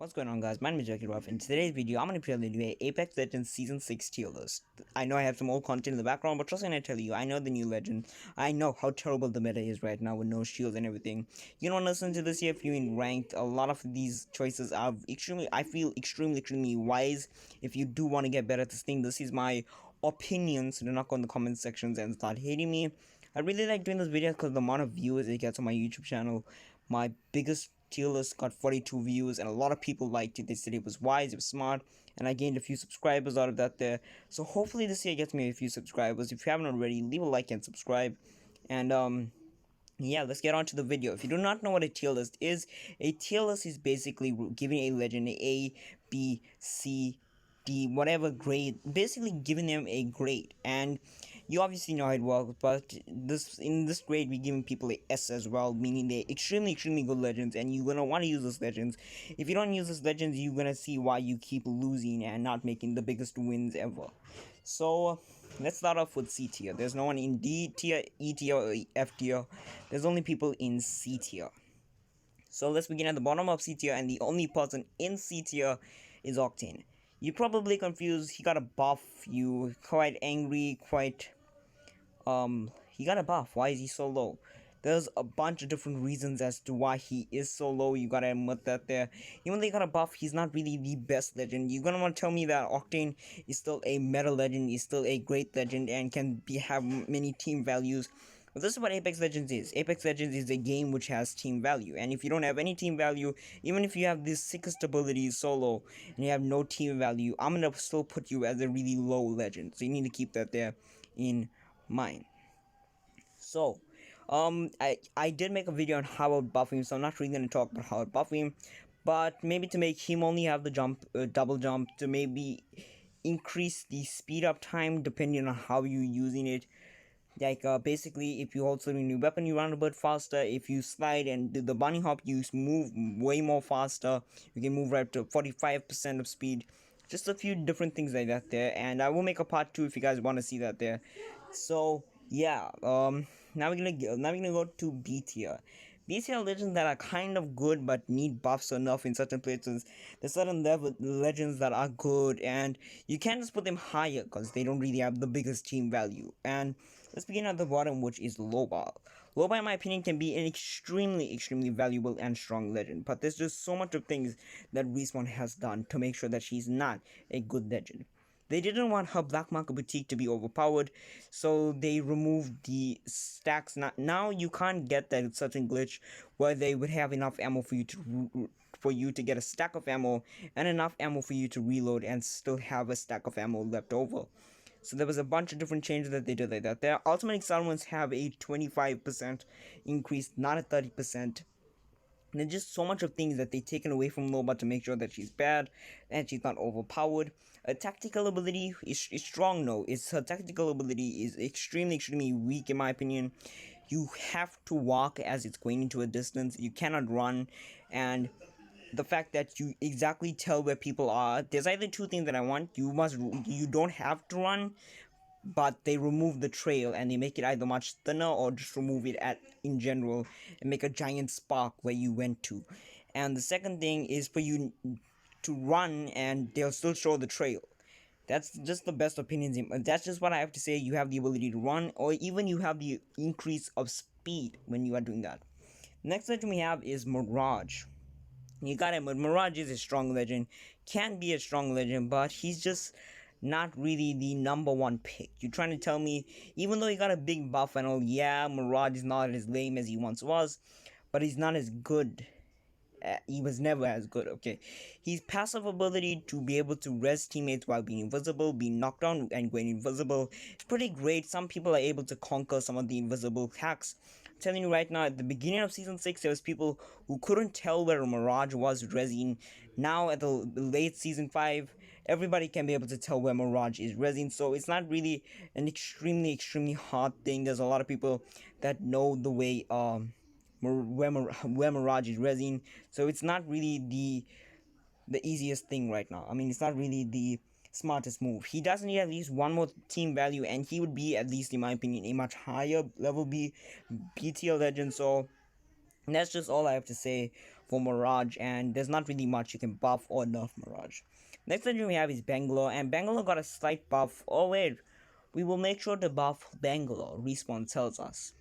What's going on, guys? My name is Jackie Ruff. In today's video, I'm going to present you a Apex Legends Season 6 tier list. I know I have some old content in the background, but trust me when I tell you, I know the new legend. I know how terrible the meta is right now with no shields and everything. You don't listen to this here if you're in ranked. A lot of these choices are I feel extremely wise. If you do want to get better at this thing, this is my opinion, so do not go in the comment sections and start hating me. I really like doing this video because the amount of viewers it gets on my YouTube channel. My biggest tier list got 42 views, and a lot of people liked it. They said it was wise, it was smart, and I gained a few subscribers out of that there. So hopefully this year gets me a few subscribers. If you haven't already, leave a like and subscribe. And yeah, let's get on to the video. If you do not know what a tier list is basically giving a legend A, B, C, D, whatever grade, basically giving them a grade. And you obviously know how it works, but in this grade, we're giving people a S as well, meaning they're extremely good legends, and you're gonna want to use those legends. If you don't use those legends, you're gonna see why you keep losing and not making the biggest wins ever. So let's start off with C tier. There's no one in D tier, E tier, or F tier. There's only people in C tier. So let's begin at the bottom of C tier, and the only person in C tier is Octane. You're probably confused. He got a buff. You quite angry, he got a buff. Why is he so low? There's a bunch of different reasons as to why he is so low. You gotta admit that there. Even though he got a buff, he's not really the best legend. You're gonna want to tell me that Octane is still a meta legend, is still a great legend, and can have many team values. But this is what Apex Legends is. Apex Legends is a game which has team value. And if you don't have any team value, even if you have this sickest abilities solo, and you have no team value, I'm gonna still put you as a really low legend. So you need to keep that there in mind. So, I did make a video on how to buff him, so I'm not really gonna talk about how to buff him, but maybe to make him only have the double jump, to maybe increase the speed up time depending on how you're using it. Like basically, if you hold a new weapon, you run a bit faster. If you slide and do the bunny hop, you move way more faster. You can move right up to 45% of speed. Just a few different things like that there, and I will make a part 2 if you guys want to see that there. So yeah, now we're gonna go to B tier. B tier legends that are kind of good but need buffs enough in certain places. There's certain legends that are good, and you can't just put them higher because they don't really have the biggest team value. And let's begin at the bottom, which is Loba. Loba, in my opinion, can be an extremely valuable and strong legend, but there's just so much of things that Respawn has done to make sure that she's not a good legend. They didn't want her Black Market Boutique to be overpowered, so they removed the stacks. Now you can't get that certain glitch where they would have enough ammo for you to get a stack of ammo and enough ammo for you to reload and still have a stack of ammo left over. So there was a bunch of different changes that they did like that. Their ultimate accelerants have a 25% increase, not a 30%. And there's just so much of things that they've taken away from Loba to make sure that she's bad and she's not overpowered. Her tactical ability is strong, no. Her tactical ability is extremely weak in my opinion. You have to walk as it's going into a distance. You cannot run, and the fact that you exactly tell where people are. There's either two things that I want. You don't have to run, but they remove the trail and they make it either much thinner or just remove it in general and make a giant spark where you went to. And the second thing is for you to run and they'll still show the trail. That's just the best opinions. That's just what I have to say. You have the ability to run, or even you have the increase of speed when you are doing that. Next legend we have is Mirage. You got it, but Mirage is a strong legend, can be a strong legend, but he's just not really the number one pick. You're trying to tell me, even though he got a big buff and all, yeah, Mirage is not as lame as he once was, but he's not as good. He was never as good, okay? His passive ability to be able to res teammates while being invisible, being knocked down and going invisible, it's pretty great. Some people are able to conquer some of the invisible hacks. I'm telling you right now, at the beginning of Season 6, there was people who couldn't tell where Mirage was resing. Now, at the late Season 5, everybody can be able to tell where Mirage is resing, so it's not really an extremely hard thing. There's a lot of people that know the way, where Mirage is resing, so it's not really the easiest thing right now. I mean, it's not really the smartest move. He does need at least one more team value, and he would be, at least in my opinion, a much higher level B tier legend. So that's just all I have to say for Mirage, and there's not really much you can buff or nerf Mirage. Next legend we have is Banglore, and Banglore got a slight buff. Oh wait, we will make sure to buff Banglore, Respawn tells us.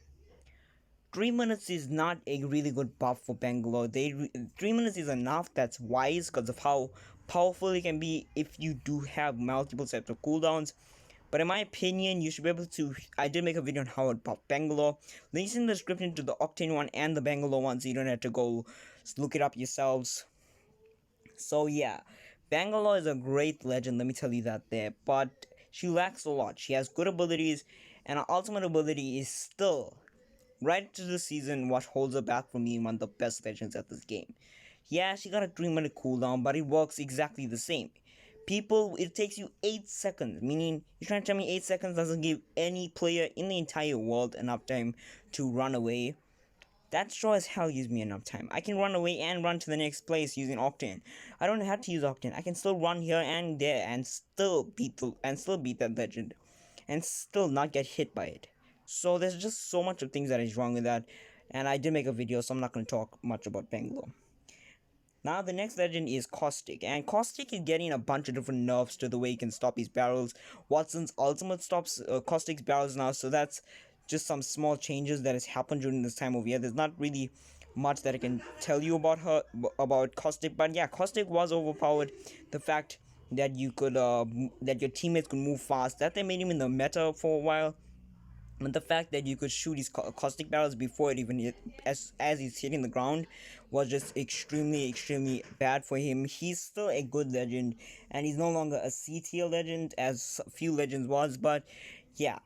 3 minutes is not a really good buff for Bangalore. 3 minutes is enough. That's wise because of how powerful it can be if you do have multiple sets of cooldowns. But in my opinion, you should be able to. I did make a video on how to buff Bangalore. Links in the description to the Octane one and the Bangalore one, so you don't have to go look it up yourselves. So yeah, Bangalore is a great legend. Let me tell you that there, but she lacks a lot. She has good abilities, and her ultimate ability is still right to the season what holds her back from being one of the best legends at this game. Yeah, she got a 3 minute cooldown, but it works exactly the same. People, it takes you 8 seconds, meaning you're trying to tell me 8 seconds doesn't give any player in the entire world enough time to run away. That sure as hell gives me enough time. I can run away and run to the next place using Octane. I don't have to use Octane. I can still run here and there and still beat that legend and still not get hit by it. So there's just so much of things that is wrong with that. And I did make a video, so I'm not going to talk much about Bangalore. Now the next legend is Caustic, and Caustic is getting a bunch of different nerfs to the way he can stop his barrels. Watson's ultimate stops Caustic's barrels now, so that's just some small changes that has happened during this time of year. There's not really much that I can tell you about Caustic, but yeah, Caustic was overpowered. The fact that you could that your teammates could move fast, that they made him in the meta for a while. And the fact that you could shoot his caustic barrels before it even hit, as he's hitting the ground, was just extremely bad for him. He's still a good legend, and he's no longer a C tier legend as a few legends was, but yeah,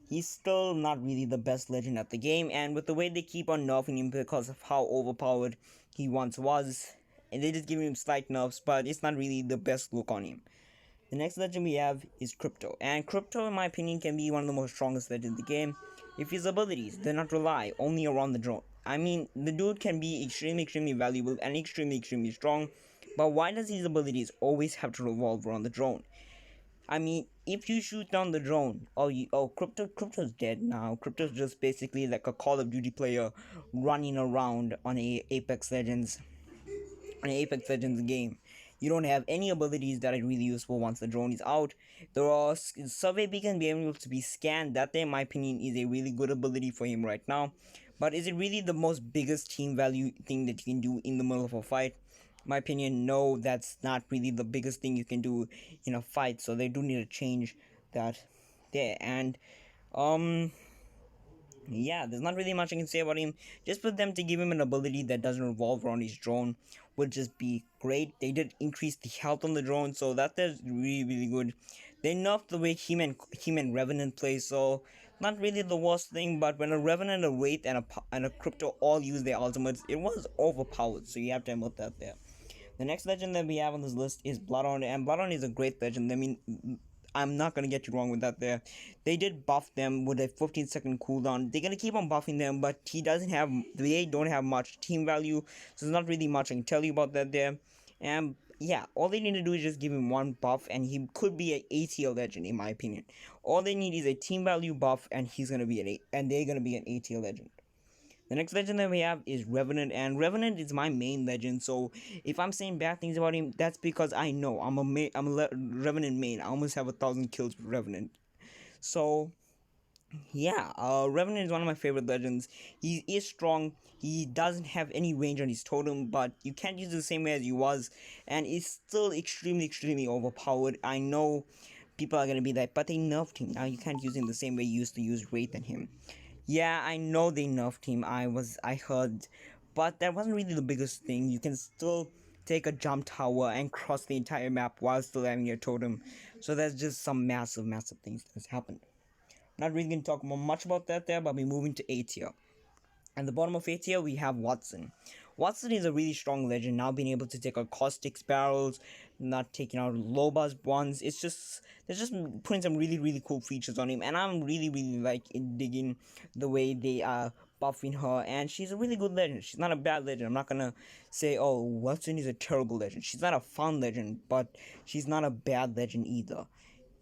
he's still not really the best legend at the game. And with the way they keep on nerfing him because of how overpowered he once was, and they just give him slight nerfs, but it's not really the best look on him. The next legend we have is Crypto, and Crypto, in my opinion, can be one of the most strongest legends in the game if his abilities do not rely only around the drone. I mean, the dude can be extremely valuable and extremely strong, but why does his abilities always have to revolve around the drone? I mean, if you shoot down the drone, Crypto's dead now. Crypto's just basically like a Call of Duty player running around on a Apex Legends game. You don't have any abilities that are really useful once the drone is out. There are survey beacon being able to be scanned. That, in my opinion, is a really good ability for him right now. But is it really the most biggest team value thing that you can do in the middle of a fight? In my opinion, no, that's not really the biggest thing you can do in a fight. So they do need to change that there. And yeah, there's not really much I can say about him. Just for them to give him an ability that doesn't revolve around his drone would just be great. They did increase the health on the drone, so that is really good. They nerfed the way him and Revenant play, so not really the worst thing. But when a Revenant, a Wraith, and a Crypto all use their ultimates, it was overpowered. So you have to admit that there. The next legend that we have on this list is Bloodhound, and Bloodhound is a great legend. I mean, I'm not gonna get you wrong with that there. They did buff them with a 15-second cooldown. They're gonna keep on buffing them, but they don't have much team value, so there's not really much I can tell you about that there. And yeah, all they need to do is just give him one buff, and he could be an A tier legend in my opinion. All they need is a team value buff, and they're gonna be an A tier legend. The next legend that we have is Revenant, and Revenant is my main legend. So if I'm saying bad things about him, that's because I know I'm a Revenant main. I almost have 1,000 kills with Revenant. So yeah, Revenant is one of my favorite legends. He is strong. He doesn't have any range on his totem, but you can't use it the same way as he was, and it's still extremely overpowered. I know people are gonna be like, but they nerfed him. Now you can't use him the same way you used to use Wraith and him. Yeah, I know they nerfed him. I heard, but that wasn't really the biggest thing. You can still take a jump tower and cross the entire map while still having your totem. So that's just some massive things that's happened. Not really gonna talk much about that there, but we're moving to A tier. At the bottom of A tier, we have Watson. Watson is a really strong legend, now being able to take out caustic barrels, not taking out low buzz ones. They're just putting some really cool features on him, and I'm really like digging the way they are buffing her. And she's a really good legend. She's not a bad legend. I'm not gonna say, oh, Watson is a terrible legend. She's not a fun legend, but she's not a bad legend either.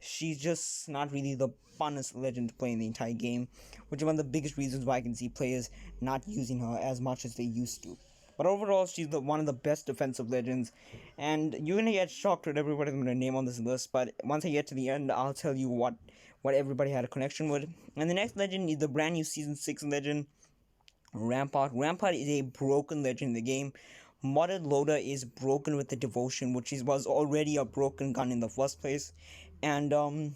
She's just not really the funnest legend to play in the entire game, which is one of the biggest reasons why I can see players not using her as much as they used to. But overall, she's one of the best defensive legends, and you're gonna get shocked at everybody I'm gonna name on this list. But once I get to the end, I'll tell you what everybody had a connection with. And the next legend is the brand new season 6 legend, Rampart. Rampart is a broken legend in the game. Modded Loader is broken with the devotion, which was already a broken gun in the first place. And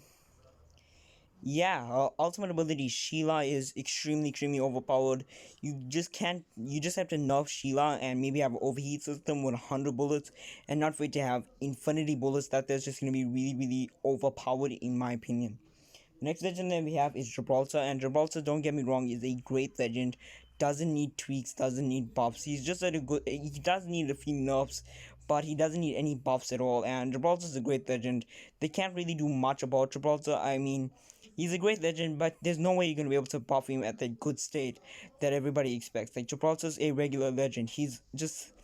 yeah, ultimate ability Sheila is extremely overpowered. You just have to nerf Sheila and maybe have an overheat system with 100 bullets and not wait to have infinity bullets. That's just gonna be really overpowered in my opinion. The next legend that we have is Gibraltar, and Gibraltar, don't get me wrong, is a great legend. Doesn't need tweaks, doesn't need buffs. He's just at a good. He does need a few nerfs, but he doesn't need any buffs at all. And Gibraltar is a great legend. They can't really do much about Gibraltar. I mean, he's a great legend, but there's no way you're gonna be able to buff him at the good state that everybody expects. Like Gibraltar's a regular legend. He's just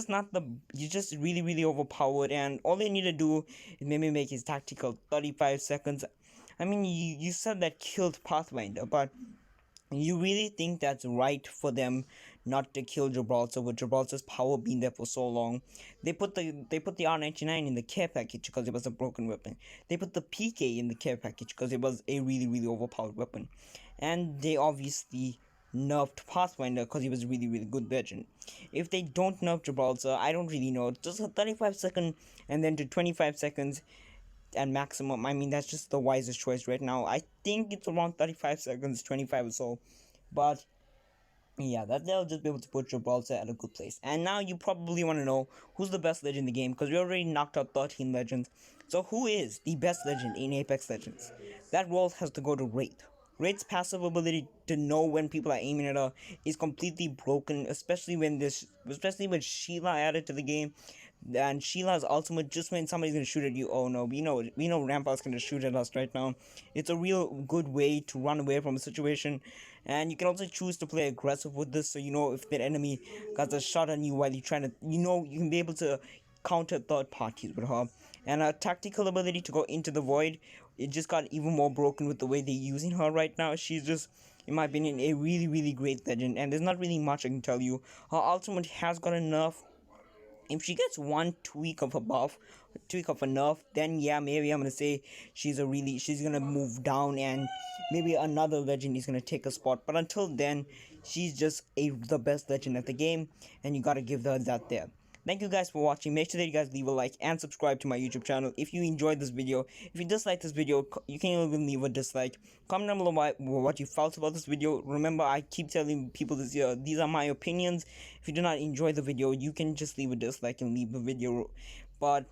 not the he's just really overpowered, and all they need to do is maybe make his tactical 35 seconds. I mean, you said that killed Pathfinder, but you really think that's right for them not to kill Gibraltar with Gibraltar's power being there for so long? They put the R99 in the care package because it was a broken weapon. They put the PK in the care package because it was a really overpowered weapon, and they obviously nerfed Pathfinder because he was a really good legend. If they don't nerf Gibraltar, I don't really know. Just a 35-second and then to 25 seconds at maximum. I mean, that's just the wisest choice right now. I think it's around 35 seconds, 25 or so. But yeah, that they'll just be able to put Gibraltar at a good place. And now you probably want to know who's the best legend in the game because we already knocked out 13 legends. So who is the best legend in Apex Legends? That role has to go to Wraith. Wraith's passive ability to know when people are aiming at her is completely broken, especially with Sheila added to the game. And Sheila's ultimate just when somebody's gonna shoot at you. Oh no, we know Rampart's gonna shoot at us right now. It's a real good way to run away from a situation, and you can also choose to play aggressive with this. So you know if that enemy got a shot on you while you're trying to, you can be able to counter third parties with her. And a tactical ability to go into the void, it just got even more broken with the way they're using her right now. She's just, in my opinion, a really great legend, and there's not really much I can tell you. Her ultimate has got enough. If she gets one tweak of a buff, tweak of a nerf, then yeah, maybe I'm gonna say she's gonna move down, and maybe another legend is gonna take a spot. But until then, she's just the best legend at the game, and you gotta give her that there. Thank you guys for watching. Make sure that you guys leave a like and subscribe to my YouTube channel if you enjoyed this video. If you disliked this video, you can even leave a dislike. Comment down below what you felt about this video. Remember, I keep telling people these are my opinions. If you do not enjoy the video, you can just leave a dislike and leave the video. But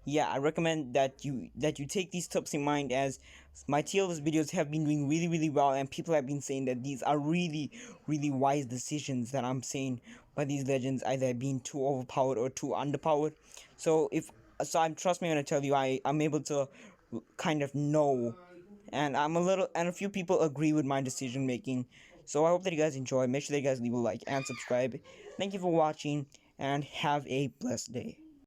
yeah, I recommend that you take these tips in mind, as my TLS videos have been doing really well, and people have been saying that these are really wise decisions that I'm saying by these legends, either being too overpowered or too underpowered. I'm trust me when I tell you, I'm able to kind of know, and a few people agree with my decision making. So I hope that you guys enjoy. Make sure that you guys leave a like and subscribe. Thank you for watching, and have a blessed day.